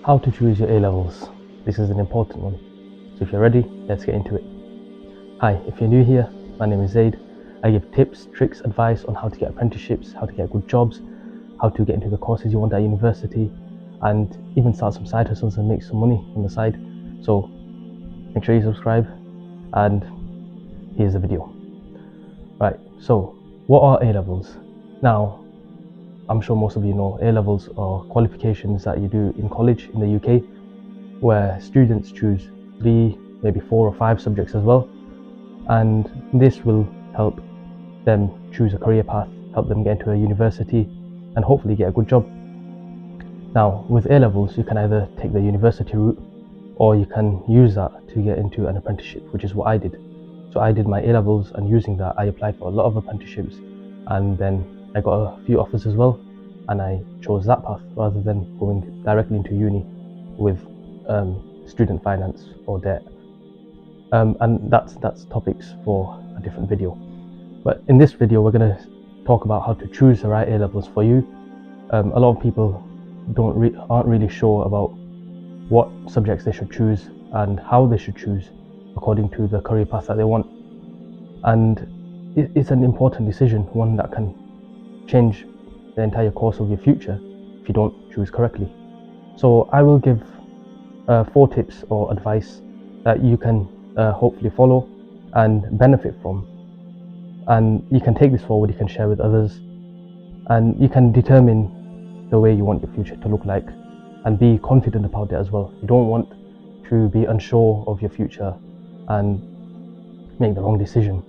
How to choose your A-levels. This is an important one. So if you're ready, let's get into it. Hi, if you're new here, my name is Zaid. I give tips, tricks, advice on how to get apprenticeships, how to get good jobs, how to get into the courses you want at university, and even start some side hustles and make some money on the side. So make sure you subscribe, and here's the video. Right, so what are A-levels? Now, I'm sure most of you know A-levels are qualifications that you do in college in the UK, where students choose 3, maybe 4 or 5 subjects as well, and this will help them choose a career path, help them get into a university, and hopefully get a good job. Now, with A-levels, you can either take the university route, or you can use that to get into an apprenticeship, which is what I did. So I did my A-levels, and using that, I applied for a lot of apprenticeships, and then I got a few offers as well, and I chose that path rather than going directly into uni with student finance or debt. And that's topics for a different video. But in this video, we're going to talk about how to choose the right A-levels for you. A lot of people aren't really sure about what subjects they should choose and how they should choose according to the career path that they want. And it's an important decision, one that can change the entire course of your future if you don't choose correctly. So I will give 4 tips or advice that you can hopefully follow and benefit from, and you can take this forward, you can share with others, and you can determine the way you want your future to look like and be confident about it as well. You don't want to be unsure of your future and make the wrong decision.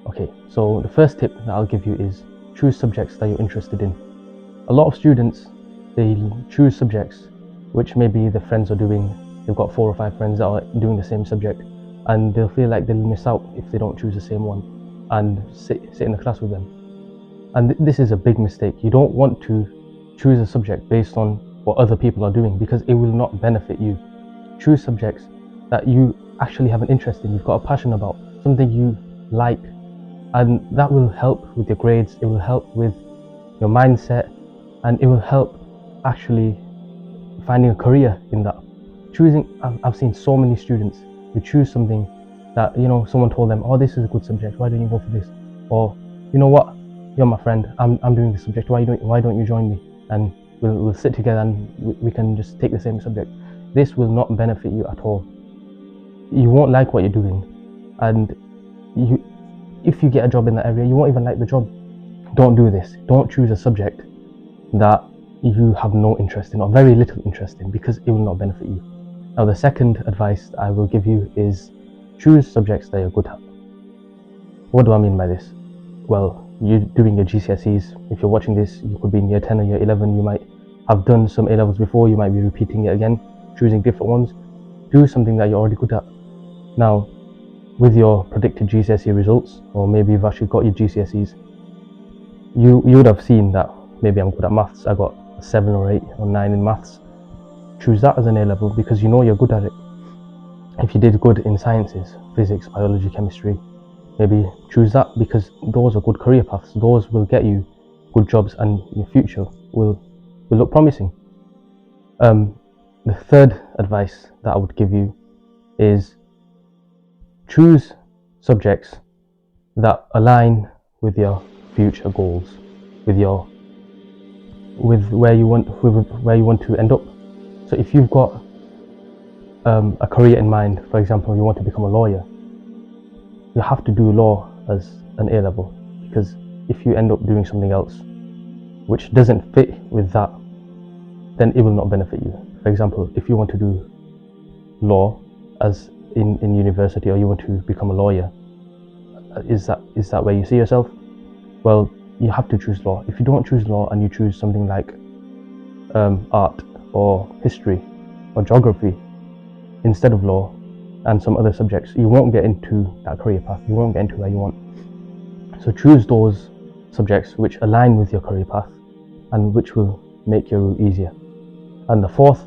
Okay, so the first tip that I'll give you is choose subjects that you're interested in. A lot of students, they choose subjects which maybe their friends are doing. They've got 4 or 5 friends that are doing the same subject, and they'll feel like they'll miss out if they don't choose the same one and sit in the class with them. And this is a big mistake. You don't want to choose a subject based on what other people are doing, because it will not benefit you. Choose subjects that you actually have an interest in, you've got a passion about, something you like, and that will help with your grades, it will help with your mindset, and it will help actually finding a career in that. I've seen so many students who choose something that, someone told them, oh, this is a good subject, why don't you go for this? Or, you know what, you're my friend, I'm doing this subject, why don't you join me, and we'll sit together and we can just take the same subject. This will not benefit you at all. You won't like what you're doing, and if you get a job in that area, you won't even like the job. Don't do this. Don't choose a subject that you have no interest in or very little interest in, because it will not benefit you. Now, the second advice that I will give you is choose subjects that you're good at. What do I mean by this? Well, you're doing your GCSEs. If you're watching this, you could be in year 10 or year 11. You might have done some A-levels before. You might be repeating it again, choosing different ones. Do something that you're already good at. Now, with your predicted GCSE results, or maybe you've actually got your GCSEs, you would have seen that maybe I'm good at maths. I got a 7 or 8 or 9 in maths. Choose that as an A-level because you know you're good at it. If you did good in sciences, physics, biology, chemistry, maybe choose that because those are good career paths. Those will get you good jobs and your future will look promising. The third advice that I would give you is choose subjects that align with your future goals, with where you want to end up. So if you've got a career in mind, for example, you want to become a lawyer, you have to do law as an A-level, because if you end up doing something else which doesn't fit with that, then it will not benefit you. For example, if you want to do law as in university, or you want to become a lawyer, is that where you see yourself? Well, you have to choose law. If you don't choose law and you choose something like art or history or geography instead of law and some other subjects, you won't get into that career path. You won't get into where you want. So choose those subjects which align with your career path and which will make your route easier. And the fourth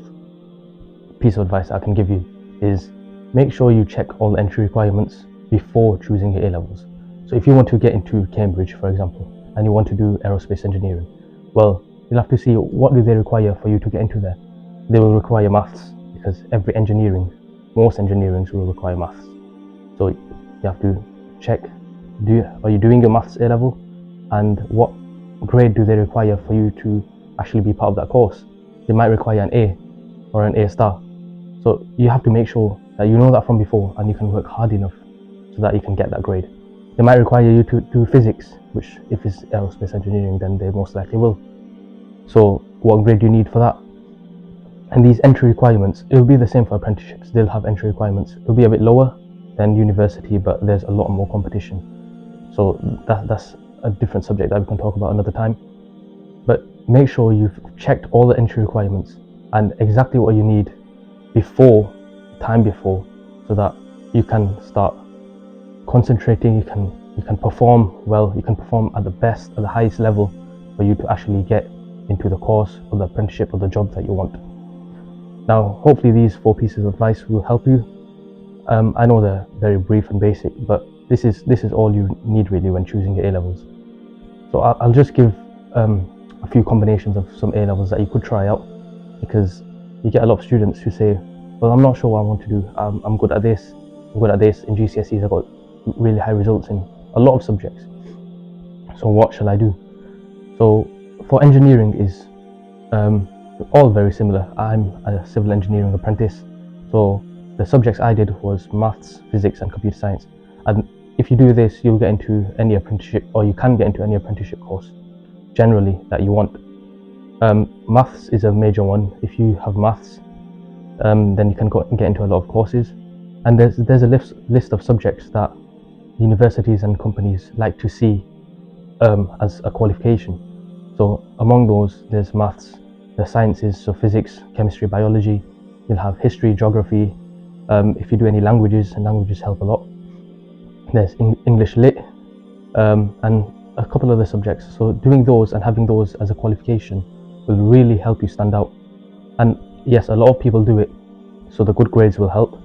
piece of advice I can give you is make sure you check all the entry requirements before choosing your A-levels. So if you want to get into Cambridge, for example, and you want to do aerospace engineering, well, you'll have to see what do they require for you to get into there. they will require maths, because most engineerings will require maths. So you have to check, are you doing your maths A level, and what grade do they require for you to actually be part of that course. They might require an A or an A star. So you have to make sure that you know that from before, and you can work hard enough so that you can get that grade. They might require you to do physics, which if it's aerospace engineering, then they most likely will. So what grade do you need for that? And these entry requirements, it will be the same for apprenticeships. They'll have entry requirements. It'll be a bit lower than university, but there's a lot more competition. So that's a different subject that we can talk about another time. But make sure you've checked all the entry requirements and exactly what you need before, so that you can start concentrating. You can perform well. You can perform at the best, at the highest level, for you to actually get into the course or the apprenticeship or the job that you want. Now, hopefully these 4 pieces of advice will help you. I know they're very brief and basic, but this is all you need really when choosing your A-levels. So I'll just give a few combinations of some A-levels that you could try out, because you get a lot of students who say, well, I'm not sure what I want to do. I'm good at this. In GCSEs, I got really high results in a lot of subjects. So what shall I do? So for engineering is all very similar. I'm a civil engineering apprentice, so the subjects I did was maths, physics and computer science. And if you do this, you'll get into any apprenticeship, or you can get into any apprenticeship course generally that you want. Maths is a major one. If you have maths, then you can get into a lot of courses. And there's a list of subjects that universities and companies like to see as a qualification. So among those, there's maths, the sciences, so physics, chemistry, biology. You'll have history, geography. If you do any languages, and languages help a lot. There's English Lit, and a couple other subjects. So doing those and having those as a qualification will really help you stand out. And yes, a lot of people do it, so the good grades will help,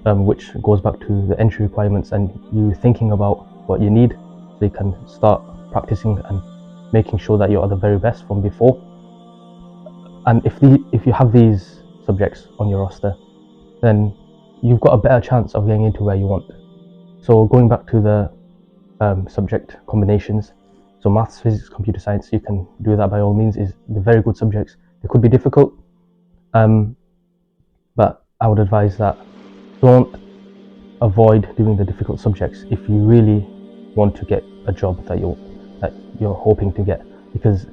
which goes back to the entry requirements and you thinking about what you need, so you can start practicing and making sure that you are the very best from before. And if you have these subjects on your roster, then you've got a better chance of getting into where you want. So going back to the subject combinations, so maths, physics, computer science, you can do that by all means. They're very good subjects. They could be difficult, but I would advise that don't avoid doing the difficult subjects if you really want to get a job that you're hoping to get, because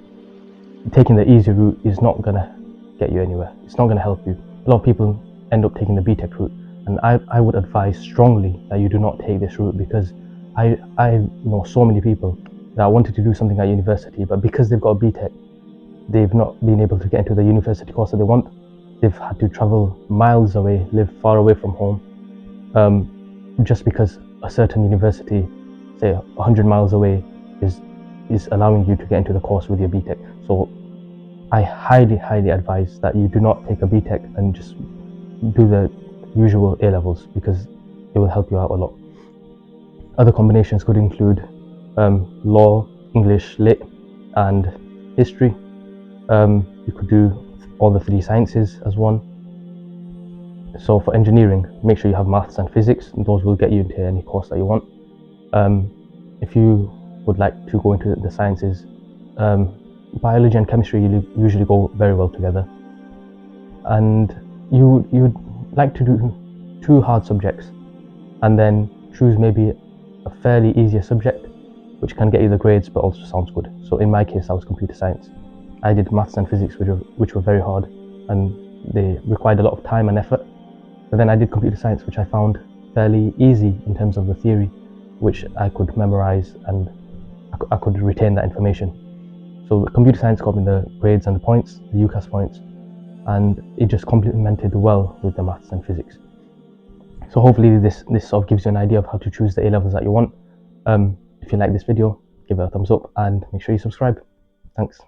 taking the easy route is not gonna get you anywhere. It's not gonna help you. A lot of people end up taking the BTEC route, and I would advise strongly that you do not take this route, because I know so many people that wanted to do something at university, but because they've got a BTEC, they've not been able to get into the university course that they want. They've had to travel miles away, live far away from home, just because a certain university, say 100 miles away, is allowing you to get into the course with your BTEC. So I highly advise that you do not take a BTEC and just do the usual A-levels, because it will help you out a lot. Other combinations could include law, English Lit and history. You could do all the 3 sciences as one. So for engineering, make sure you have maths and physics, and those will get you into any course that you want. If you would like to go into the sciences, biology and chemistry usually go very well together. And you would like to do 2 hard subjects, and then choose maybe a fairly easier subject, which can get you the grades but also sounds good. So in my case, I was computer science. I did maths and physics, which were very hard, and they required a lot of time and effort. But then I did computer science, which I found fairly easy in terms of the theory, which I could memorize and I could retain that information. So computer science got me the grades and the points, the UCAS points, and it just complemented well with the maths and physics. So hopefully this sort of gives you an idea of how to choose the A-levels that you want. If you like this video, give it a thumbs up and make sure you subscribe. Thanks.